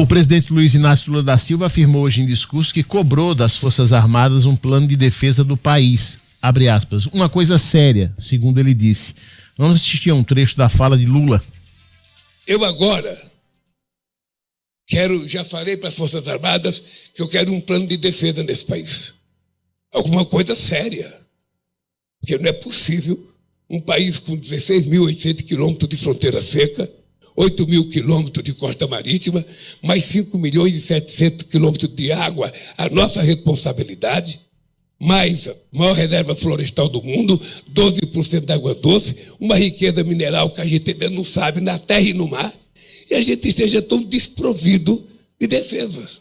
O presidente Luiz Inácio Lula da Silva afirmou hoje em discurso que cobrou das Forças Armadas um plano de defesa do país, abre aspas, uma coisa séria, segundo ele disse. Vamos assistir a um trecho da fala de Lula. Eu agora já falei para as Forças Armadas que eu quero um plano de defesa nesse país. Alguma coisa séria. Porque não é possível um país com 16.800 quilômetros de fronteira seca, 8.000 quilômetros de costa marítima, mais 5.700.000 quilômetros de água, a nossa responsabilidade, mais a maior reserva florestal do mundo, 12% de água doce, uma riqueza mineral que a gente ainda não sabe na terra e no mar, e a gente esteja tão desprovido de defesas.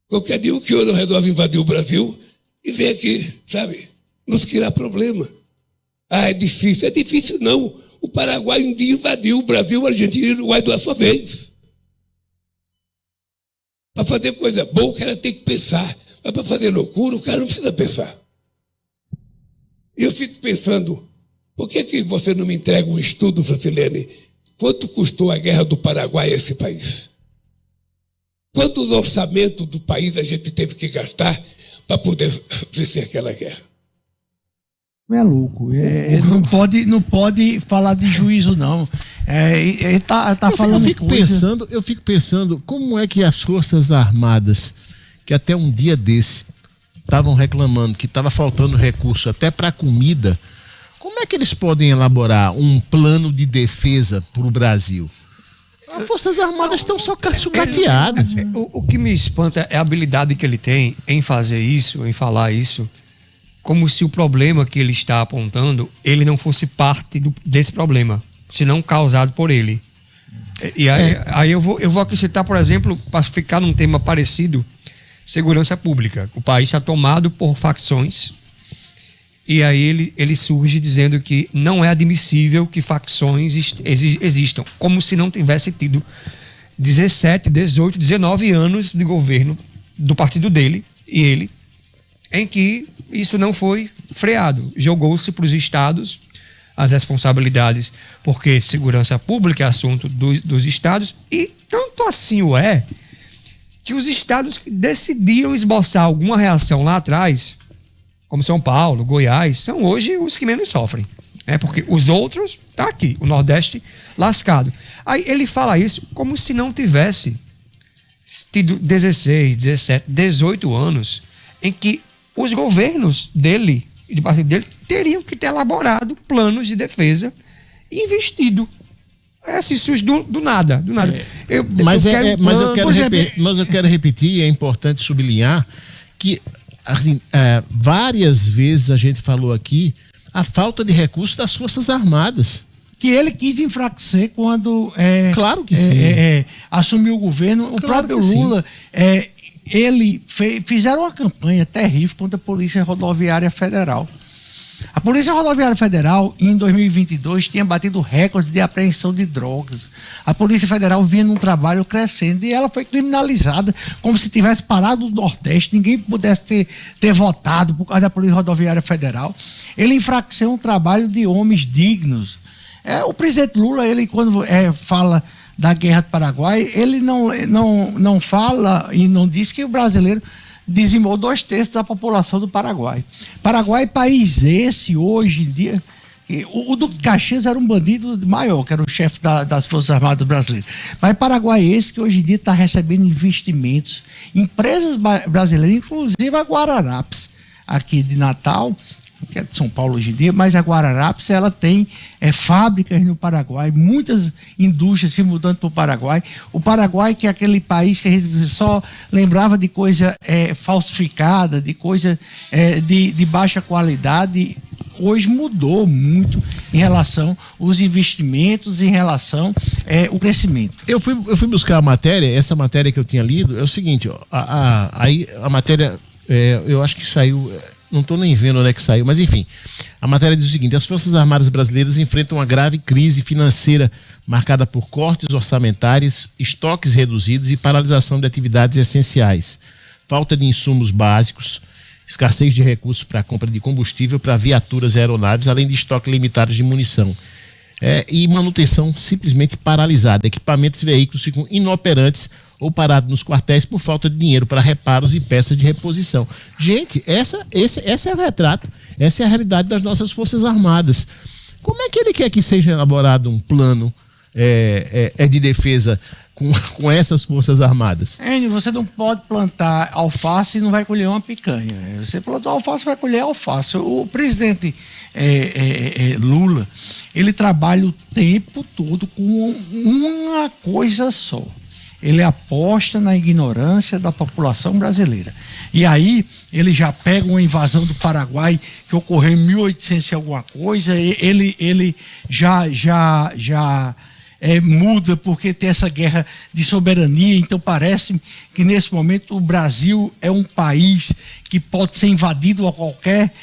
Qualquer dia o que não resolve invadir o Brasil e vem aqui, sabe, nos criar problema. Ah, é difícil não. O Paraguai um dia invadiu o Brasil, a Argentina e o Uruguai da sua vez. Para fazer coisa boa, o cara tem que pensar. Mas para fazer loucura, o cara não precisa pensar. E eu fico pensando, por que você não me entrega um estudo, Francilene? Quanto custou a guerra do Paraguai a esse país? Quantos orçamentos do país a gente teve que gastar para poder vencer aquela guerra? É louco, não pode falar de juízo não. Tá falando eu fico pensando como é que as Forças Armadas, que até um dia desse estavam reclamando que estava faltando recurso até para comida, como é que eles podem elaborar um plano de defesa para o Brasil? As Forças Armadas estão só sucateadas. O que me espanta é a habilidade que ele tem em fazer isso, em falar isso, como se o problema que ele está apontando, ele não fosse parte desse problema, senão causado por ele. E aí eu vou acrescentar, por exemplo, para ficar num tema parecido, segurança pública. O país está tomado por facções, e aí ele surge dizendo que não é admissível que facções existam, como se não tivesse tido 17, 18, 19 anos de governo do partido dele e ele, em que isso não foi freado. Jogou-se para os estados as responsabilidades, porque segurança pública é assunto dos estados, e tanto assim que os estados decidiram esboçar alguma reação lá atrás, como São Paulo, Goiás, são hoje os que menos sofrem, né? Porque os outros tá aqui, o Nordeste lascado. Aí ele fala isso como se não tivesse tido 16, 17, 18 anos em que os governos dele e de partido dele teriam que ter elaborado planos de defesa e investido. Se surge do nada. Mas eu quero repetir, é importante sublinhar que assim, várias vezes a gente falou aqui a falta de recursos das Forças Armadas. Que ele quis enfraquecer quando claro que sim. Assumiu o governo. O próprio Lula... fizeram uma campanha terrível contra a Polícia Rodoviária Federal. A Polícia Rodoviária Federal, em 2022, tinha batido recorde de apreensão de drogas. A Polícia Federal vinha num trabalho crescendo e ela foi criminalizada, como se tivesse parado no Nordeste, ninguém pudesse ter votado por causa da Polícia Rodoviária Federal. Ele enfraqueceu um trabalho de homens dignos. O presidente Lula, ele quando fala da guerra do Paraguai, ele não fala e não diz que o brasileiro dizimou 2/3 da população do Paraguai. Paraguai, país esse, hoje em dia, o Duque Caxias era um bandido maior, que era o chefe das Forças Armadas brasileiras. Mas Paraguai esse que hoje em dia está recebendo investimentos, empresas brasileiras, inclusive a Guararapes, aqui de Natal, que é de São Paulo hoje em dia, mas a Guararapes, ela tem fábricas no Paraguai, muitas indústrias se mudando para o Paraguai. O Paraguai, que é aquele país que a gente só lembrava de coisa falsificada, de coisa de baixa qualidade, hoje mudou muito em relação aos investimentos, em relação ao crescimento. Eu fui buscar a matéria, essa matéria que eu tinha lido, é o seguinte, aí a matéria, eu acho que saiu... Não estou nem vendo onde é que saiu, mas enfim, a matéria diz o seguinte: as Forças Armadas brasileiras enfrentam uma grave crise financeira marcada por cortes orçamentários, estoques reduzidos e paralisação de atividades essenciais, falta de insumos básicos, escassez de recursos para a compra de combustível para viaturas e aeronaves, além de estoque limitado de munição. E manutenção simplesmente paralisada. Equipamentos e veículos ficam inoperantes ou parado nos quartéis por falta de dinheiro para reparos e peças de reposição. Gente, esse é o retrato, essa é a realidade das nossas Forças Armadas. Como é que ele quer que seja elaborado um plano de defesa com essas Forças Armadas? Enio, você não pode plantar alface e não vai colher uma picanha. Você plantou alface, vai colher alface. O presidente Lula, ele trabalha o tempo todo com uma coisa só. Ele aposta na ignorância da população brasileira. E aí, ele já pega uma invasão do Paraguai que ocorreu em 1800 e alguma coisa, ele já muda porque tem essa guerra de soberania. Então parece que nesse momento o Brasil é um país que pode ser invadido a qualquer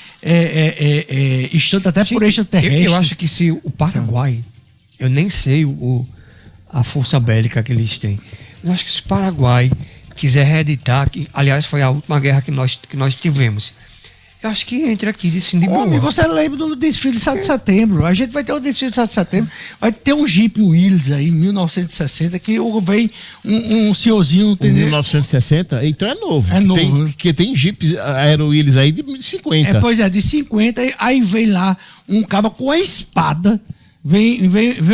instante, até por extraterrestre. Eu acho que se o Paraguai, eu nem sei a força bélica que eles têm, eu acho que se o Paraguai quiser reeditar, que aliás foi a última guerra que nós tivemos, eu acho que entra aqui assim, de boa. Homem, você lembra do desfile de 7 de setembro? A gente vai ter o desfile de 7 de setembro, vai ter um Jeep Willys aí, em 1960, que vem um senhorzinho... 1960? Então é novo. É novo. Porque tem Jeep Aero Willys aí de 50. Pois é, de 50, aí vem lá um cara com a espada, vem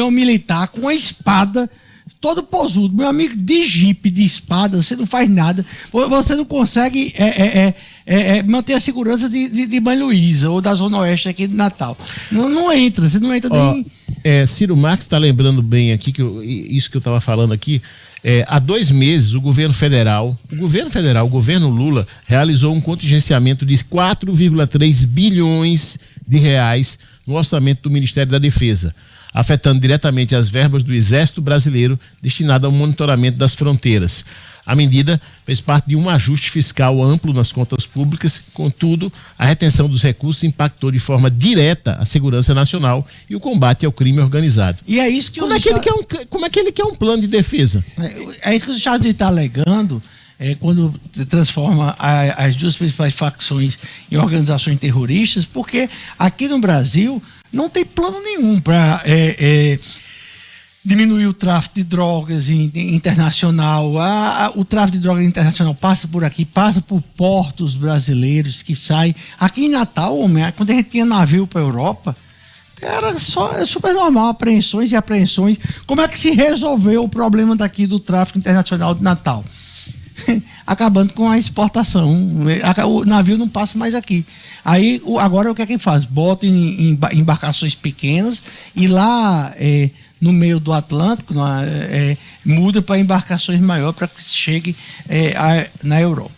um militar com a espada, todo posudo. Meu amigo, de Jeep, de espada, você não faz nada. Você não consegue manter a segurança de Mãe Luísa ou da Zona Oeste aqui de Natal. Não entra, você não entra nem... Ciro Marques está lembrando bem aqui, isso que eu estava falando aqui. Há 2 meses, o governo Lula, realizou um contingenciamento de 4,3 bilhões de reais no orçamento do Ministério da Defesa, afetando diretamente as verbas do Exército Brasileiro destinado ao monitoramento das fronteiras. A medida fez parte de um ajuste fiscal amplo nas contas públicas, contudo, a retenção dos recursos impactou de forma direta a segurança nacional e o combate ao crime organizado. E é isso que como é que ele quer um plano de defesa? É isso que o Estados Unidos está alegando, quando transforma as 2 principais facções em organizações terroristas, porque aqui no Brasil não tem plano nenhum para diminuir o tráfico de drogas internacional. O tráfico de drogas internacional passa por aqui, passa por portos brasileiros que saem. Aqui em Natal, quando a gente tinha navio para a Europa, era super normal, apreensões e apreensões. Como é que se resolveu o problema daqui do tráfico internacional de Natal? Acabando com a exportação. O navio não passa mais aqui. Aí, agora o que é que faz? Bota em embarcações pequenas e lá no meio do Atlântico muda para embarcações maiores para que chegue na Europa.